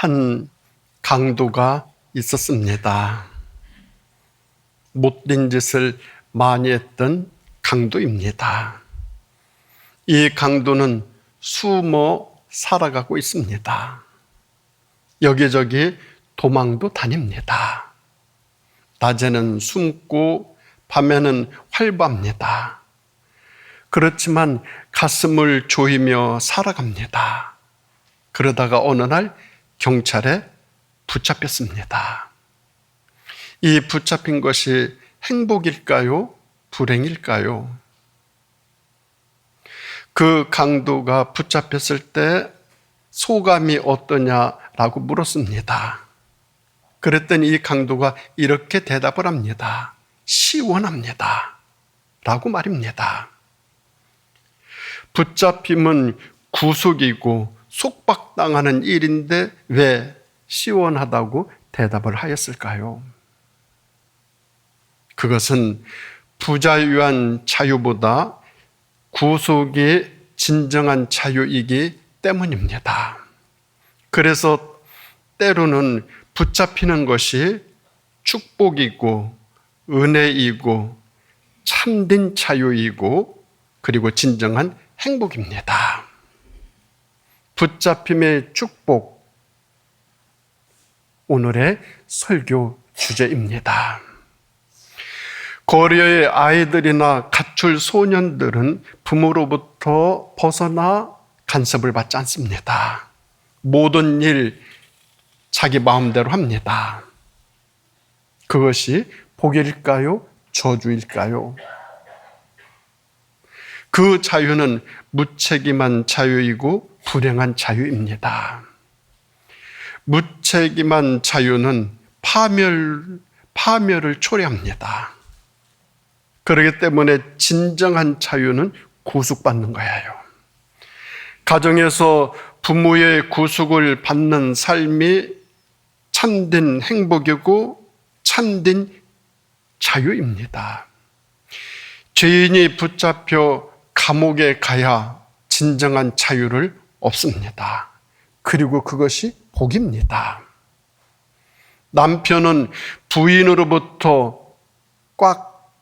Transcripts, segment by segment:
한 강도가 있었습니다. 못된 짓을 많이 했던 강도입니다. 이 강도는 숨어 살아가고 있습니다. 여기저기 도망도 다닙니다. 낮에는 숨고 밤에는 활보합니다. 그렇지만 가슴을 조이며 살아갑니다. 그러다가 어느 날 경찰에 붙잡혔습니다. 이 붙잡힌 것이 행복일까요? 불행일까요? 그 강도가 붙잡혔을 때 소감이 어떠냐라고 물었습니다. 그랬더니 이 강도가 이렇게 대답을 합니다. 시원합니다. 라고 말입니다. 붙잡힘은 구속이고 속박당하는 일인데 왜 시원하다고 대답을 하였을까요? 그것은 부자유한 자유보다 구속이 진정한 자유이기 때문입니다. 그래서 때로는 붙잡히는 것이 축복이고 은혜이고 참된 자유이고 그리고 진정한 행복입니다. 붙잡힘의 축복, 오늘의 설교 주제입니다. 고려의 아이들이나 가출 소년들은 부모로부터 벗어나 간섭을 받지 않습니다. 모든 일 자기 마음대로 합니다. 그것이 복일까요? 저주일까요? 그 자유는 무책임한 자유이고 불행한 자유입니다. 무책임한 자유는 파멸을 초래합니다. 그렇기 때문에 진정한 자유는 구속받는 거예요. 가정에서 부모의 구속을 받는 삶이 참된 행복이고 참된 자유입니다. 죄인이 붙잡혀 감옥에 가야 진정한 자유를 얻습니다. 그리고 그것이 복입니다. 남편은 부인으로부터 꽉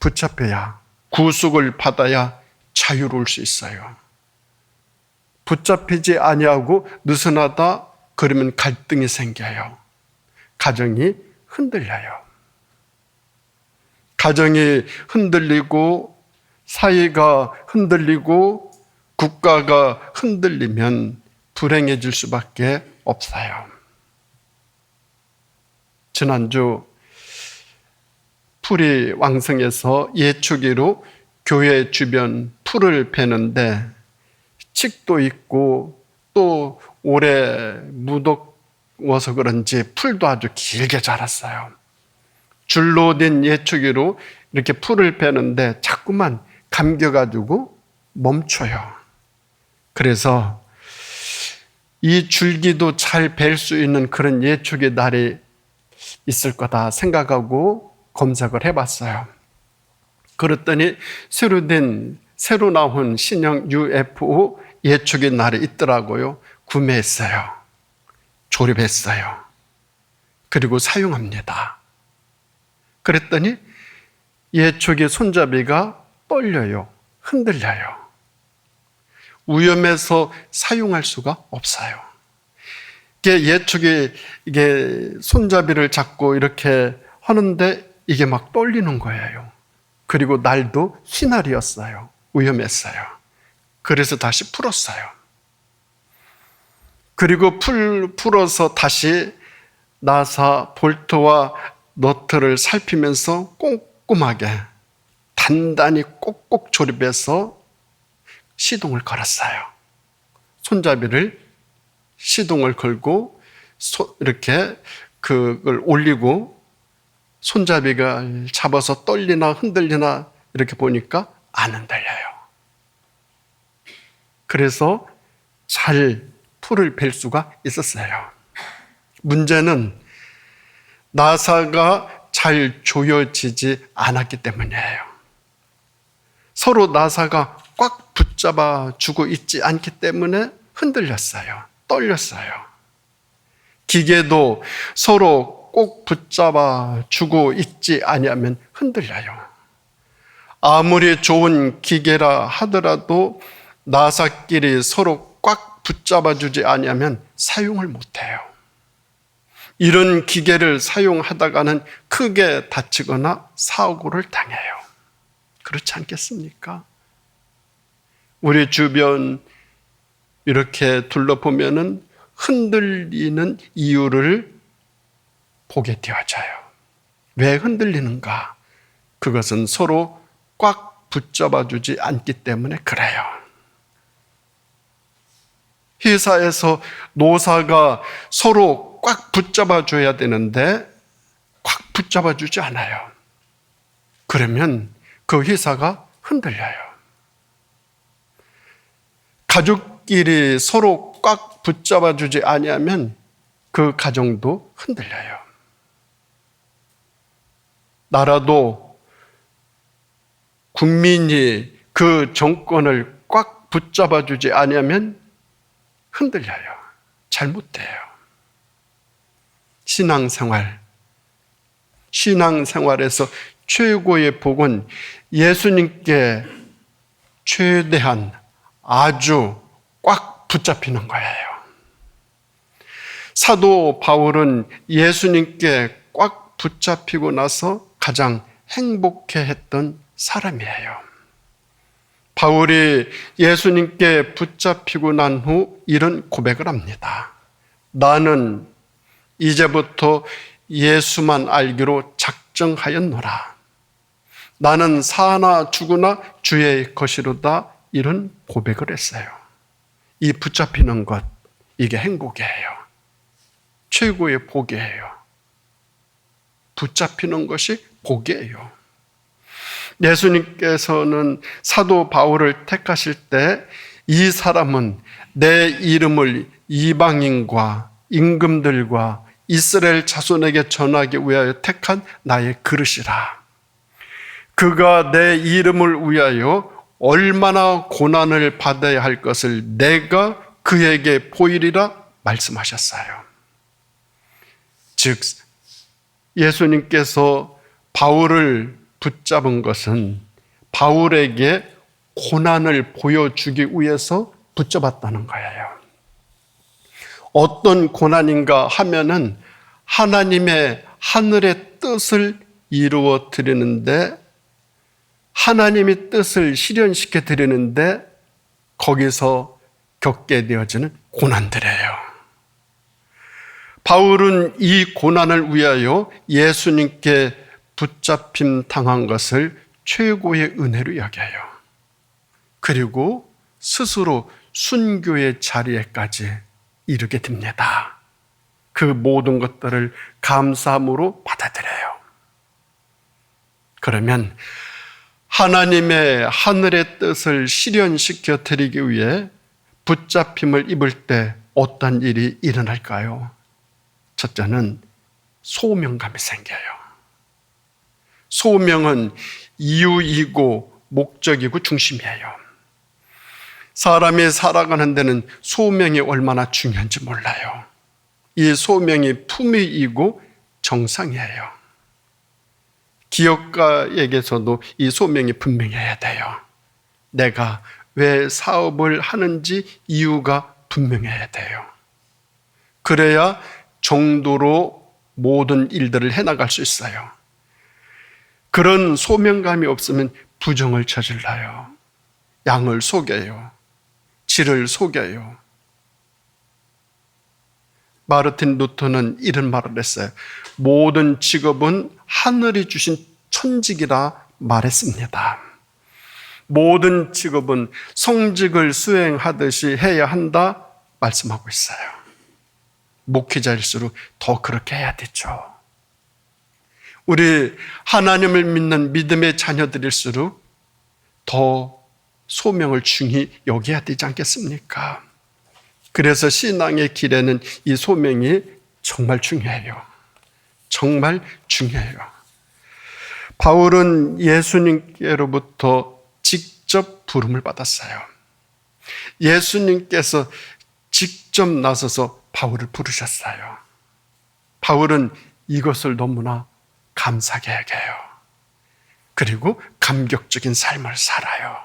붙잡혀야 구속을 받아야 자유로울 수 있어요. 붙잡히지 아니하고 느슨하다 그러면 갈등이 생겨요. 가정이 흔들려요. 가정이 흔들리고 사회가 흔들리고 국가가 흔들리면 불행해질 수밖에 없어요. 지난주 풀이 왕성해서 예초기로 교회 주변 풀을 베는데 칡도 있고 또 오래 묻어서 그런지 풀도 아주 길게 자랐어요. 줄로 된 예초기로 이렇게 풀을 베는데 자꾸만 감겨가지고 멈춰요. 그래서 이 줄기도 잘 벨 수 있는 그런 예초기 날이 있을 거다 생각하고 검색을 해봤어요. 그랬더니 새로 나온 신형 UFO 예초기 날이 있더라고요. 구매했어요. 조립했어요. 그리고 사용합니다. 그랬더니 예초기 손잡이가 떨려요. 흔들려요. 위험해서 사용할 수가 없어요. 예초기 손잡이를 잡고 이렇게 하는데 이게 막 떨리는 거예요. 그리고 날도 휘날이었어요. 위험했어요. 그래서 다시 풀었어요. 그리고 풀어서 다시 나사 볼트와 너트를 살피면서 꼼꼼하게 단단히 꼭꼭 조립해서 시동을 걸었어요. 손잡이를 시동을 걸고 이렇게 그걸 올리고 손잡이가 잡아서 떨리나 흔들리나 이렇게 보니까 안 흔들려요. 그래서 잘 풀을 벨 수가 있었어요. 문제는 나사가 잘 조여지지 않았기 때문이에요. 서로 나사가 꽉 붙잡아 주고 있지 않기 때문에 흔들렸어요. 떨렸어요. 기계도 서로 꼭 붙잡아 주고 있지 아니하면 흔들려요. 아무리 좋은 기계라 하더라도 나사끼리 서로 꽉 붙잡아 주지 아니하면 사용을 못해요. 이런 기계를 사용하다가는 크게 다치거나 사고를 당해요. 그렇지 않겠습니까? 우리 주변 이렇게 둘러보면은 흔들리는 이유를 보게 되어져요. 왜 흔들리는가? 그것은 서로 꽉 붙잡아 주지 않기 때문에 그래요. 회사에서 노사가 서로 꽉 붙잡아 줘야 되는데 꽉 붙잡아 주지 않아요. 그러면 그 회사가 흔들려요. 가족끼리 서로 꽉 붙잡아 주지 아니하면 그 가정도 흔들려요. 나라도 국민이 그 정권을 꽉 붙잡아 주지 아니하면 흔들려요. 잘못돼요. 신앙생활에서 최고의 복은 예수님께 최대한 아주 꽉 붙잡히는 거예요. 사도 바울은 예수님께 꽉 붙잡히고 나서 가장 행복해했던 사람이에요. 바울이 예수님께 붙잡히고 난 후 이런 고백을 합니다. 나는 이제부터 예수만 알기로 작정하였노라. 나는 사나 죽으나 주의 것이로다. 이런 고백을 했어요. 이 붙잡히는 것, 이게 행복이에요. 최고의 복이에요. 붙잡히는 것이 복이에요. 예수님께서는 사도 바울을 택하실 때 이 사람은 내 이름을 이방인과 임금들과 이스라엘 자손에게 전하기 위하여 택한 나의 그릇이라. 그가 내 이름을 위하여 얼마나 고난을 받아야 할 것을 내가 그에게 보이리라 말씀하셨어요. 즉 예수님께서 바울을 붙잡은 것은 바울에게 고난을 보여주기 위해서 붙잡았다는 거예요. 어떤 고난인가 하면은 하나님의 하늘의 뜻을 이루어 드리는데, 하나님의 뜻을 실현시켜 드리는데 거기서 겪게 되어지는 고난들이에요. 바울은 이 고난을 위하여 예수님께 붙잡힘 당한 것을 최고의 은혜로 여겨요. 그리고 스스로 순교의 자리에까지 이르게 됩니다. 그 모든 것들을 감사함으로 받아들여요. 그러면 하나님의 하늘의 뜻을 실현시켜 드리기 위해 붙잡힘을 입을 때 어떤 일이 일어날까요? 첫째는 소명감이 생겨요. 소명은 이유이고 목적이고 중심이에요. 사람이 살아가는 데는 소명이 얼마나 중요한지 몰라요. 이 소명이 품위이고 정상이에요. 기업가에게서도 이 소명이 분명해야 돼요. 내가 왜 사업을 하는지 이유가 분명해야 돼요. 그래야 정도로 모든 일들을 해나갈 수 있어요. 그런 소명감이 없으면 부정을 저질러요. 양을 속여요. 질을 속여요. 마르틴 루터는 이런 말을 했어요. 모든 직업은 하늘이 주신 천직이라 말했습니다. 모든 직업은 성직을 수행하듯이 해야 한다 말씀하고 있어요. 목회자일수록 더 그렇게 해야 되죠. 우리 하나님을 믿는 믿음의 자녀들일수록 더 소명을 중히 여겨야 되지 않겠습니까? 그래서 신앙의 길에는 이 소명이 정말 중요해요. 정말 중요해요. 바울은 예수님께로부터 직접 부름을 받았어요. 예수님께서 직접 나서서 바울을 부르셨어요. 바울은 이것을 너무나 감사하게 여겨요. 그리고 감격적인 삶을 살아요.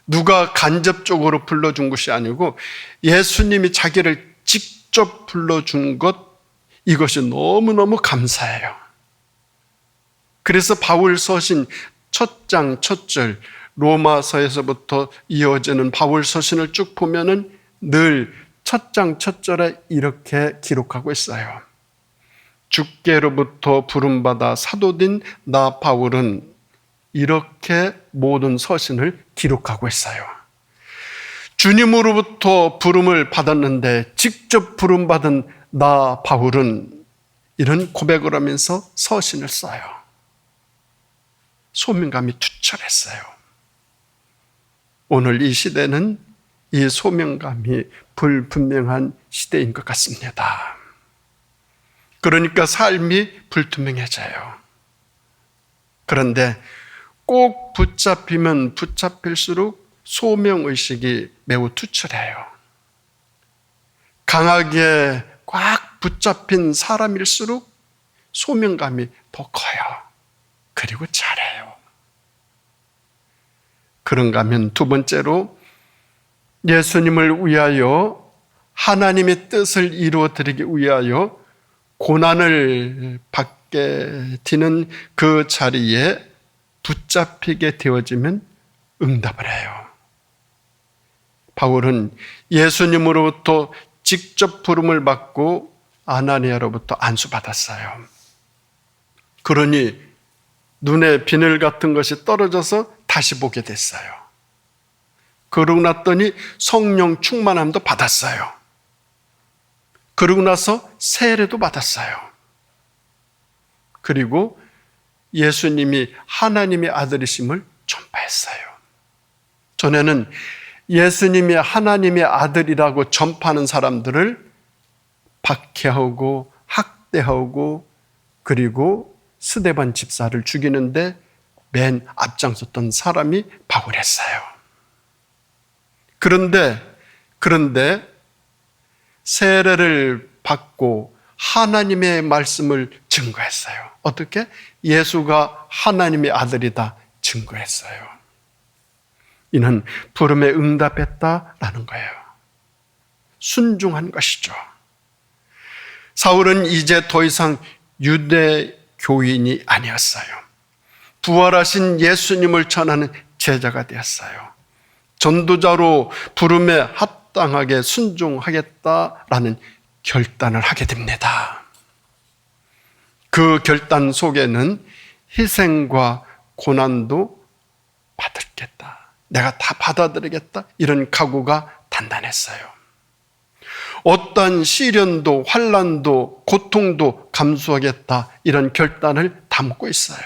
누가 간접적으로 불러준 것이 아니고 예수님이 자기를 직접 불러준 것, 이것이 너무너무 감사해요. 그래서 바울 서신 첫 장 첫 절, 로마서에서부터 이어지는 바울 서신을 쭉 보면은 늘 첫 장 첫 절에 이렇게 기록하고 있어요. 주께로부터 부름받아 사도된 나 바울은, 이렇게 모든 서신을 기록하고 있어요. 주님으로부터 부름을 받았는데 직접 부름받은 나 바울은, 이런 고백을 하면서 서신을 써요. 소명감이 투철했어요. 오늘 이 시대는 이 소명감이 불분명한 시대인 것 같습니다. 그러니까 삶이 불투명해져요. 그런데 꼭 붙잡히면 붙잡힐수록 소명의식이 매우 투철해요. 강하게 꽉 붙잡힌 사람일수록 소명감이 더 커요. 그리고 잘해요. 그런가 하면 두 번째로, 예수님을 위하여, 하나님의 뜻을 이루어드리기 위하여 고난을 받게 되는 그 자리에 붙잡히게 되어지면 응답을 해요. 바울은 예수님으로부터 직접 부름을 받고 아나니아로부터 안수받았어요. 그러니 눈에 비늘 같은 것이 떨어져서 다시 보게 됐어요. 그러고 났더니 성령 충만함도 받았어요. 그러고 나서 세례도 받았어요. 그리고 예수님이 하나님의 아들이심을 전파했어요. 전에는 예수님이 하나님의 아들이라고 전파하는 사람들을 박해하고 학대하고 그리고 스데반 집사를 죽이는데 맨 앞장섰던 사람이 바울이었어요. 그런데 세례를 받고 하나님의 말씀을 증거했어요. 어떻게? 예수가 하나님의 아들이다 증거했어요. 이는 부름에 응답했다라는 거예요. 순종한 것이죠. 사울은 이제 더 이상 유대 교인이 아니었어요. 부활하신 예수님을 전하는 제자가 되었어요. 전도자로 부름에 합당하게 순종하겠다라는 결단을 하게 됩니다. 그 결단 속에는 희생과 고난도 받겠다, 내가 다 받아들이겠다, 이런 각오가 단단했어요. 어떠한 시련도 환난도 고통도 감수하겠다, 이런 결단을 담고 있어요.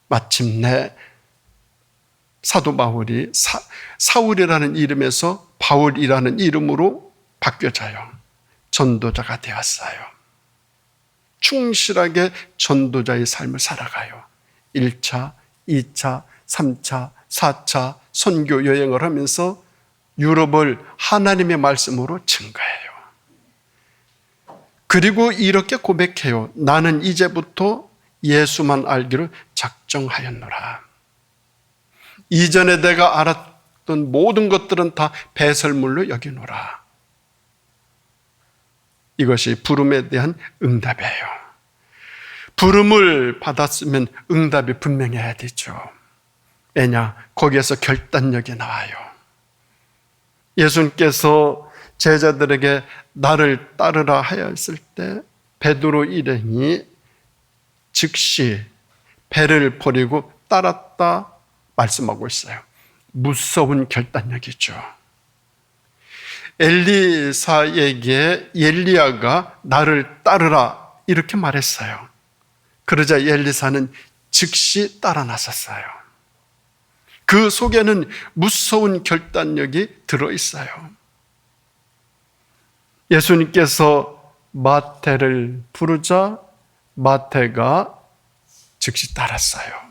마침내 사도 바울이 사울이라는 이름에서 바울이라는 이름으로 바뀌어져요. 전도자가 되었어요. 충실하게 전도자의 삶을 살아가요. 1차, 2차, 3차, 4차 선교 여행을 하면서 유럽을 하나님의 말씀으로 증거해요. 그리고 이렇게 고백해요. 나는 이제부터 예수만 알기로 작정하였노라. 이전에 내가 알았던 모든 것들은 다 배설물로 여기노라. 이것이 부름에 대한 응답이에요. 부름을 받았으면 응답이 분명해야 되죠. 왜냐? 거기에서 결단력이 나와요. 예수님께서 제자들에게 나를 따르라 하였을 때 베드로 일행이 즉시 배를 버리고 따랐다 말씀하고 있어요. 무서운 결단력이죠. 엘리사에게 엘리야가 나를 따르라 이렇게 말했어요. 그러자 엘리사는 즉시 따라 나섰어요. 그 속에는 무서운 결단력이 들어있어요. 예수님께서 마태를 부르자 마태가 즉시 따랐어요.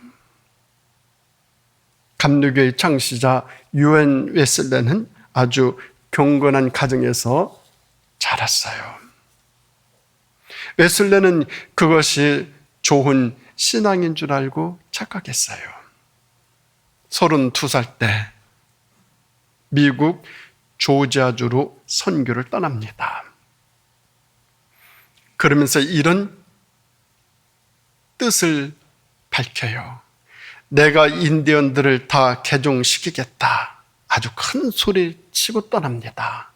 감리교의 창시자 유엔 웨슬레는 아주 경건한 가정에서 자랐어요. 웨슬레는 그것이 좋은 신앙인 줄 알고 착각했어요. 32살 때 미국 조지아주로 선교를 떠납니다. 그러면서 이런 뜻을 밝혀요. 내가 인디언들을 다 개종시키겠다. 아주 큰 소리 치고 떠납니다.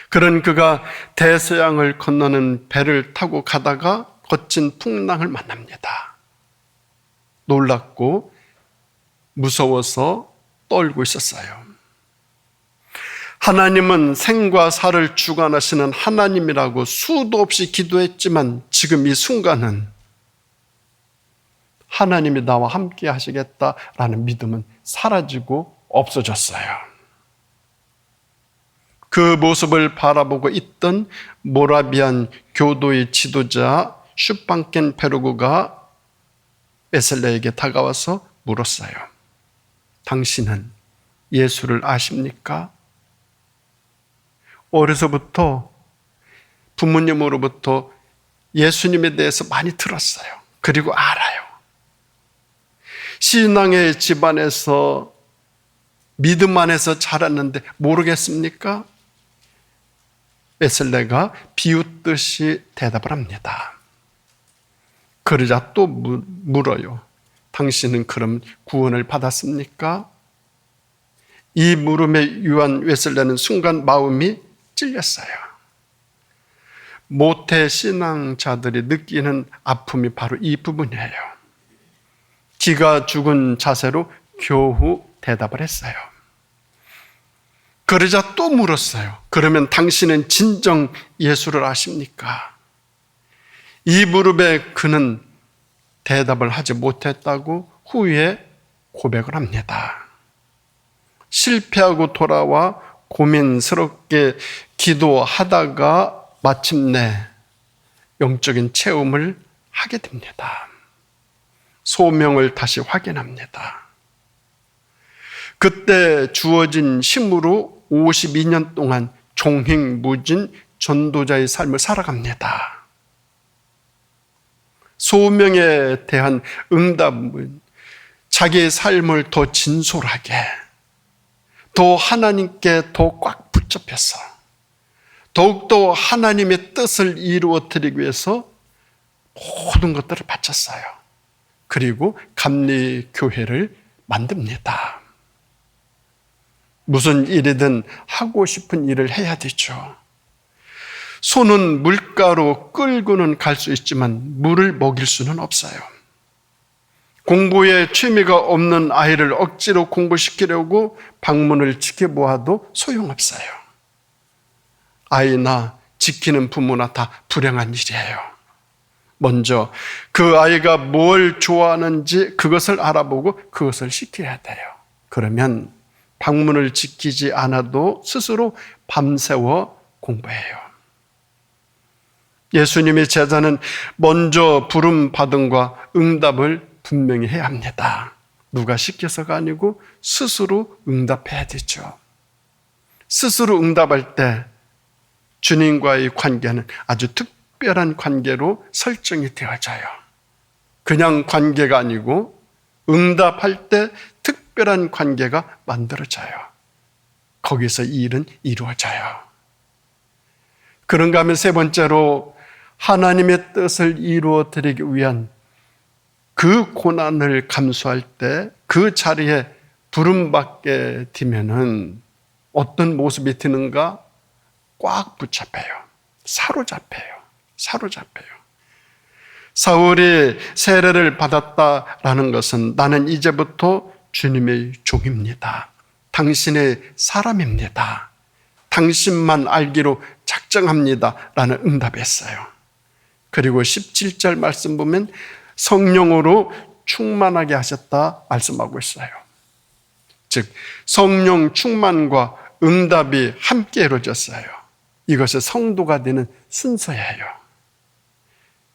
그런 그가 대서양을 건너는 배를 타고 가다가 거친 풍랑을 만납니다. 놀랍고 무서워서 떨고 있었어요. 하나님은 생과 사를 주관하시는 하나님이라고 수도 없이 기도했지만 지금 이 순간은 하나님이 나와 함께 하시겠다라는 믿음은 사라지고 없어졌어요. 그 모습을 바라보고 있던 모라비안 교도의 지도자 슈팡켄 페르구가 웨슬레에게 다가와서 물었어요. 당신은 예수를 아십니까? 어려서부터 부모님으로부터 예수님에 대해서 많이 들었어요. 그리고 알아요. 신앙의 집안에서 믿음 안에서 자랐는데 모르겠습니까? 웨슬레가 비웃듯이 대답을 합니다. 그러자 또 물어요. 당신은 그럼 구원을 받았습니까? 이 물음에 유한 웨슬레는 순간 마음이 찔렸어요. 모태 신앙자들이 느끼는 아픔이 바로 이 부분이에요. 기가 죽은 자세로 겨우 대답을 했어요. 그러자 또 물었어요. 그러면 당신은 진정 예수를 아십니까? 이 무릎에 그는 대답을 하지 못했다고 후에 고백을 합니다. 실패하고 돌아와 고민스럽게 기도하다가 마침내 영적인 체험을 하게 됩니다. 소명을 다시 확인합니다. 그때 주어진 힘으로 52년 동안 종횡무진 전도자의 삶을 살아갑니다. 소명에 대한 응답은 자기의 삶을 더 진솔하게, 더 하나님께 더 꽉 붙잡혀서 더욱더 하나님의 뜻을 이루어드리기 위해서 모든 것들을 바쳤어요. 그리고 감리교회를 만듭니다. 무슨 일이든 하고 싶은 일을 해야 되죠. 소는 물가로 끌고는 갈 수 있지만 물을 먹일 수는 없어요. 공부에 취미가 없는 아이를 억지로 공부시키려고 방문을 지켜보아도 소용없어요. 아이나 지키는 부모나 다 불행한 일이에요. 먼저 그 아이가 뭘 좋아하는지 그것을 알아보고 그것을 시켜야 돼요. 그러면 방문을 지키지 않아도 스스로 밤새워 공부해요. 예수님의 제자는 먼저 부름받음과 응답을 분명히 해야 합니다. 누가 시켜서가 아니고 스스로 응답해야 되죠. 스스로 응답할 때 주님과의 관계는 아주 특별한 관계로 설정이 되어져요. 그냥 관계가 아니고 응답할 때 특별한 관계가 만들어져요. 거기서 이 일은 이루어져요. 그런가 하면 세 번째로 하나님의 뜻을 이루어드리기 위한 그 고난을 감수할 때 그 자리에 부름받게 되면은 어떤 모습이 드는가? 꽉 붙잡혀요. 사로잡혀요. 사울이 세례를 받았다라는 것은 나는 이제부터 주님의 종입니다. 당신의 사람입니다. 당신만 알기로 작정합니다. 라는 응답했어요. 그리고 17절 말씀 보면 성령으로 충만하게 하셨다 말씀하고 있어요. 즉 성령 충만과 응답이 함께 이루어졌어요. 이것이 성도가 되는 순서예요.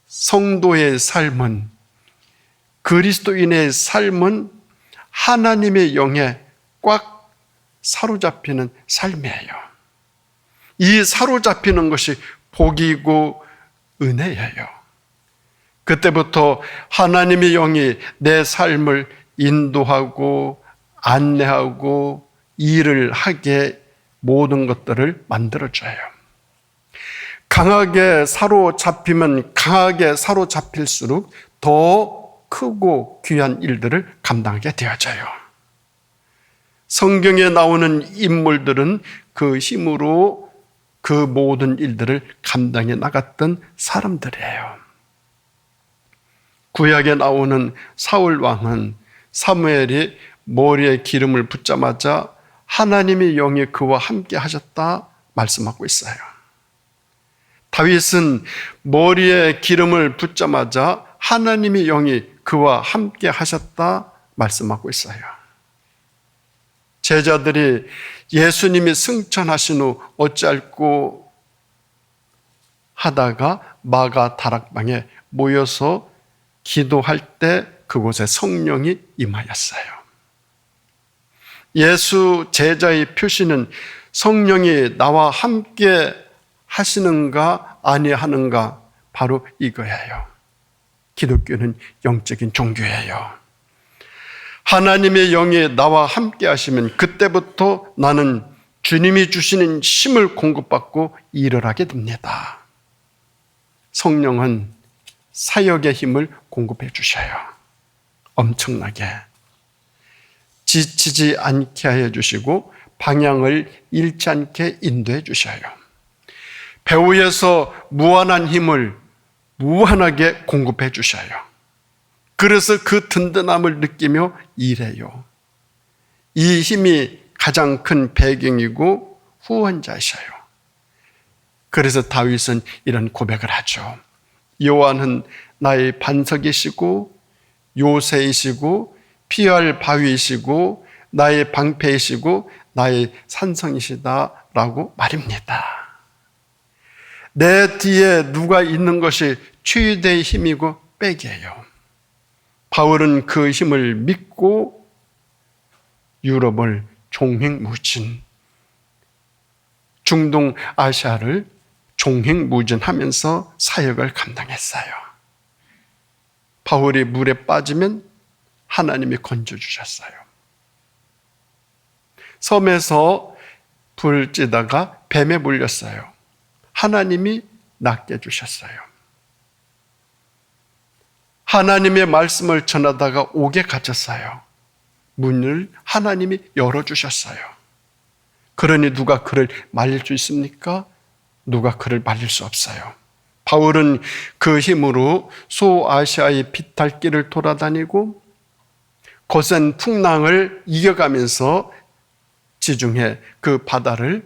성도의 삶은, 그리스도인의 삶은 하나님의 영에 꽉 사로잡히는 삶이에요. 이 사로잡히는 것이 복이고 은혜예요. 그때부터 하나님의 영이 내 삶을 인도하고 안내하고 일을 하게 모든 것들을 만들어줘요. 강하게 사로잡히면 강하게 사로잡힐수록 더 크고 귀한 일들을 감당하게 되어져요. 성경에 나오는 인물들은 그 힘으로 그 모든 일들을 감당해 나갔던 사람들이에요. 구약에 나오는 사울 왕은 사무엘이 머리에 기름을 붓자마자 하나님의 영이 그와 함께 하셨다 말씀하고 있어요. 다윗은 머리에 기름을 붓자마자 하나님의 영이 그와 함께 하셨다 말씀하고 있어요. 제자들이 예수님이 승천하신 후 어찌할꼬 하다가 마가 다락방에 모여서 기도할 때 그곳에 성령이 임하였어요. 예수 제자의 표시는 성령이 나와 함께 하시는가 아니하는가 바로 이거예요. 기독교는 영적인 종교예요. 하나님의 영이 나와 함께 하시면 그때부터 나는 주님이 주시는 힘을 공급받고 일을 하게 됩니다. 성령은 사역의 힘을 공급해 주셔요. 엄청나게. 지치지 않게 해 주시고 방향을 잃지 않게 인도해 주셔요. 배후에서 무한한 힘을 무한하게 공급해 주셔요. 그래서 그 든든함을 느끼며 일해요. 이 힘이 가장 큰 배경이고 후원자이셔요. 그래서 다윗은 이런 고백을 하죠. 여호와는 나의 반석이시고 요새이시고 피할 바위이시고 나의 방패이시고 나의 산성이시다라고 말입니다. 내 뒤에 누가 있는 것이 최대의 힘이고 백이에요. 바울은 그 힘을 믿고 유럽을 종횡무진, 중동 아시아를 종횡무진하면서 사역을 감당했어요. 바울이 물에 빠지면 하나님이 건져주셨어요. 섬에서 불 찌다가 뱀에 물렸어요. 하나님이 낫게 해주셨어요. 하나님의 말씀을 전하다가 옥에 갇혔어요. 문을 하나님이 열어주셨어요. 그러니 누가 그를 말릴 수 있습니까? 누가 그를 말릴 수 없어요. 바울은 그 힘으로 소아시아의 비탈길을 돌아다니고 거센 풍랑을 이겨가면서 지중해 그 바다를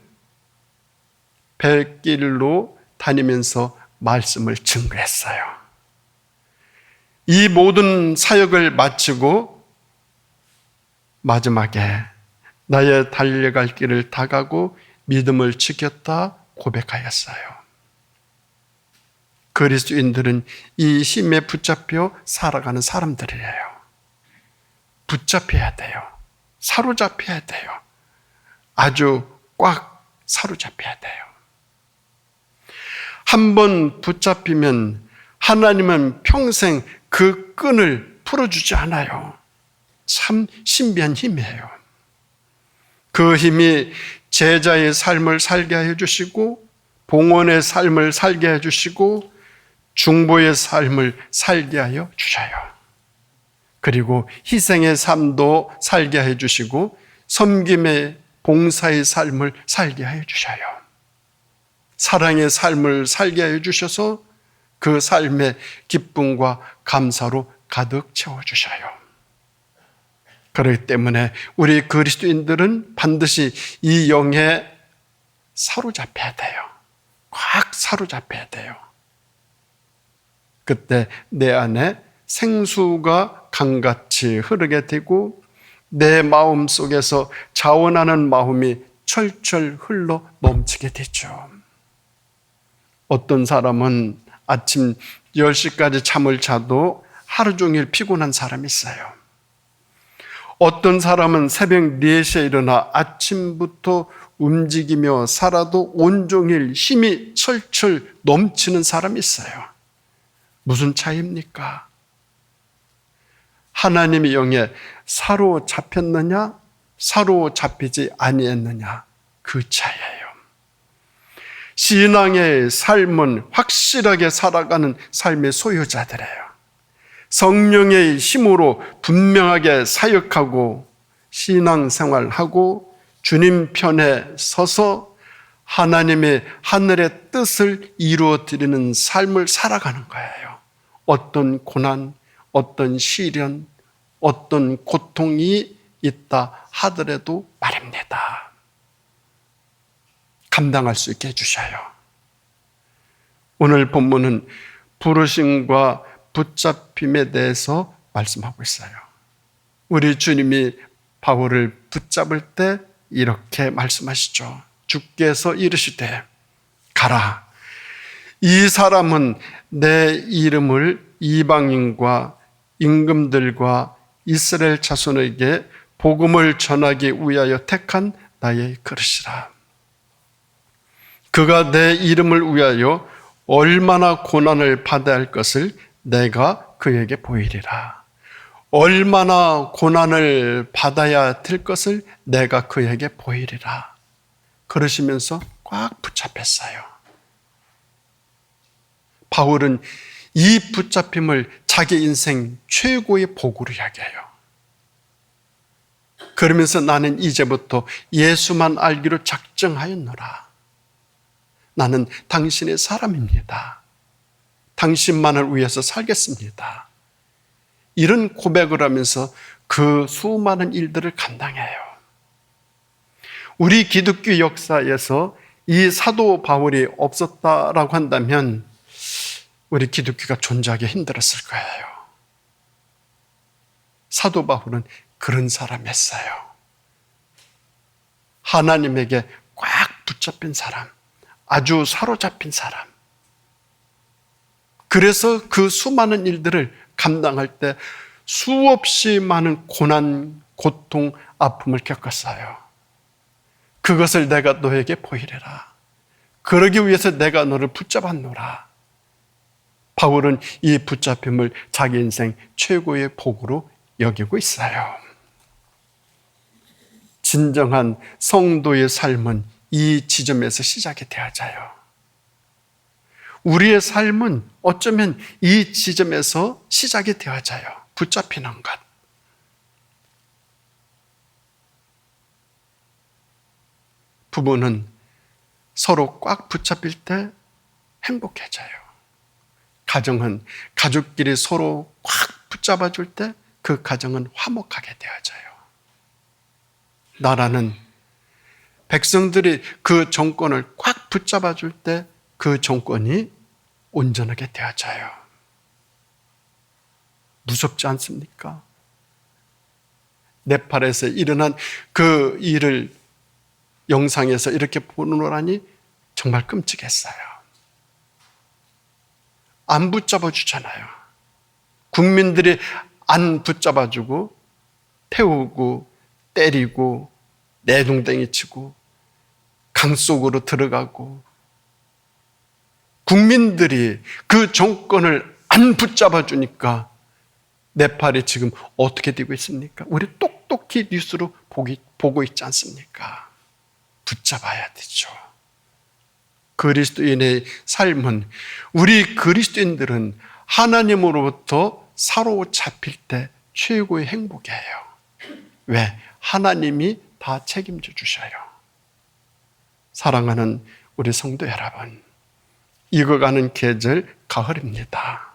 배길로 다니면서 말씀을 증거했어요. 이 모든 사역을 마치고 마지막에 나의 달려갈 길을 다 가고 믿음을 지켰다 고백하였어요. 그리스도인들은 이 힘에 붙잡혀 살아가는 사람들이에요. 붙잡혀야 돼요. 사로잡혀야 돼요. 아주 꽉 사로잡혀야 돼요. 한번 붙잡히면 하나님은 평생 그 끈을 풀어주지 않아요. 참 신비한 힘이에요. 그 힘이 제자의 삶을 살게 해주시고 봉헌의 삶을 살게 해주시고 중보의 삶을 살게 하여 주셔요. 그리고 희생의 삶도 살게 해주시고 섬김의 봉사의 삶을 살게 해주셔요. 사랑의 삶을 살게 해주셔서 그 삶의 기쁨과 감사로 가득 채워주셔요. 그렇기 때문에 우리 그리스도인들은 반드시 이 영에 사로잡혀야 돼요. 꽉 사로잡혀야 돼요. 그때 내 안에 생수가 강같이 흐르게 되고 내 마음 속에서 자원하는 마음이 철철 흘러 넘치게 되죠. 어떤 사람은 아침 10시까지 잠을 자도 하루 종일 피곤한 사람이 있어요. 어떤 사람은 새벽 4시에 일어나 아침부터 움직이며 살아도 온종일 힘이 철철 넘치는 사람이 있어요. 무슨 차이입니까? 하나님의 영에 사로잡혔느냐, 사로잡히지 아니했느냐, 그 차이예요. 신앙의 삶은 확실하게 살아가는 삶의 소유자들이에요. 성령의 힘으로 분명하게 사역하고 신앙생활하고 주님 편에 서서 하나님의 하늘의 뜻을 이루어드리는 삶을 살아가는 거예요. 어떤 고난, 어떤 시련, 어떤 고통이 있다 하더라도 말입니다. 감당할 수 있게 해주셔요. 오늘 본문은 부르심과 붙잡힘에 대해서 말씀하고 있어요. 우리 주님이 바울을 붙잡을 때 이렇게 말씀하시죠. 주께서 이르시되 가라. 이 사람은 내 이름을 이방인과 임금들과 이스라엘 자손에게 복음을 전하기 위하여 택한 나의 그릇이라. 그가 내 이름을 위하여 얼마나 고난을 받아야 할 것을 내가 그에게 보이리라. 얼마나 고난을 받아야 될 것을 내가 그에게 보이리라. 그러시면서 꽉 붙잡혔어요. 바울은 이 붙잡힘을 자기 인생 최고의 복으로 이야기해요. 그러면서 나는 이제부터 예수만 알기로 작정하였노라. 나는 당신의 사람입니다. 당신만을 위해서 살겠습니다. 이런 고백을 하면서 그 수많은 일들을 감당해요. 우리 기독교 역사에서 이 사도 바울이 없었다라고 한다면 우리 기독교가 존재하기 힘들었을 거예요. 사도 바울은 그런 사람이었어요. 하나님에게 꽉 붙잡힌 사람, 아주 사로잡힌 사람. 그래서 그 수많은 일들을 감당할 때 수없이 많은 고난, 고통, 아픔을 겪었어요. 그것을 내가 너에게 보이리라. 그러기 위해서 내가 너를 붙잡았노라. 바울은 이 붙잡힘을 자기 인생 최고의 복으로 여기고 있어요. 진정한 성도의 삶은 이 지점에서 시작이 되어져요. 우리의 삶은 어쩌면 이 지점에서 시작이 되어져요. 붙잡히는 것. 부부는 서로 꽉 붙잡힐 때 행복해져요. 가정은 가족끼리 서로 꽉 붙잡아줄 때 그 가정은 화목하게 되어져요. 나라는 백성들이 그 정권을 꽉 붙잡아줄 때 그 정권이 온전하게 되어져요. 무섭지 않습니까? 네팔에서 일어난 그 일을 영상에서 이렇게 보노라니 정말 끔찍했어요. 안 붙잡아 주잖아요. 국민들이 안 붙잡아 주고 태우고 때리고 내동댕이 치고 강 속으로 들어가고 국민들이 그 정권을 안 붙잡아 주니까 네팔이 지금 어떻게 되고 있습니까? 우리 똑똑히 뉴스로 보고 있지 않습니까? 붙잡아야 되죠. 그리스도인의 삶은, 우리 그리스도인들은 하나님으로부터 사로잡힐 때 최고의 행복이에요. 왜? 하나님이 다 책임져 주셔요. 사랑하는 우리 성도 여러분, 익어가는 계절 가을입니다.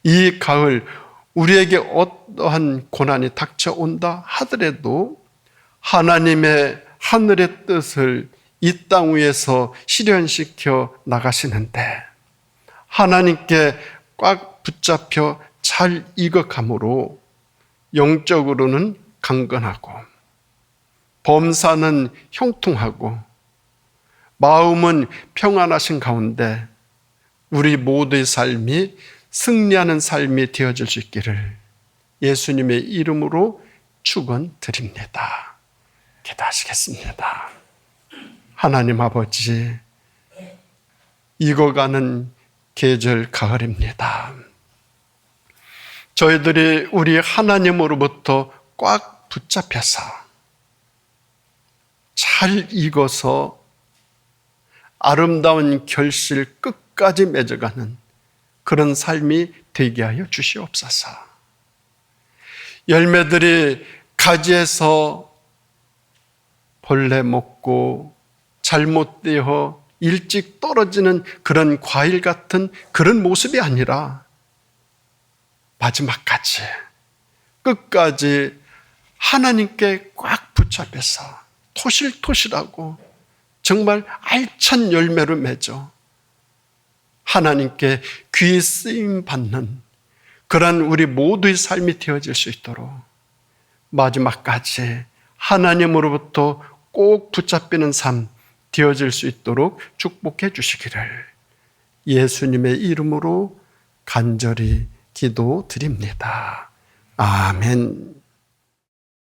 이 가을 우리에게 어떠한 고난이 닥쳐온다 하더라도 하나님의 하늘의 뜻을 이 땅 위에서 실현시켜 나가시는데 하나님께 꽉 붙잡혀 잘 익어감으로 영적으로는 강건하고 범사는 형통하고 마음은 평안하신 가운데 우리 모두의 삶이 승리하는 삶이 되어질 수 있기를 예수님의 이름으로 축원드립니다. 기도하시겠습니다. 하나님 아버지, 익어가는 계절 가을입니다. 저희들이 우리 하나님으로부터 꽉 붙잡혀서 잘 익어서 아름다운 결실 끝까지 맺어가는 그런 삶이 되게 하여 주시옵소서. 열매들이 가지에서 벌레 먹고 잘못되어 일찍 떨어지는 그런 과일 같은 그런 모습이 아니라 마지막까지 끝까지 하나님께 꽉 붙잡혀서 토실토실하고 정말 알찬 열매를 맺어 하나님께 귀 쓰임 받는 그러한 우리 모두의 삶이 되어질 수 있도록 마지막까지 하나님으로부터 꼭 붙잡히는 삶 되어질 수 있도록 축복해 주시기를 예수님의 이름으로 간절히 기도드립니다. 아멘.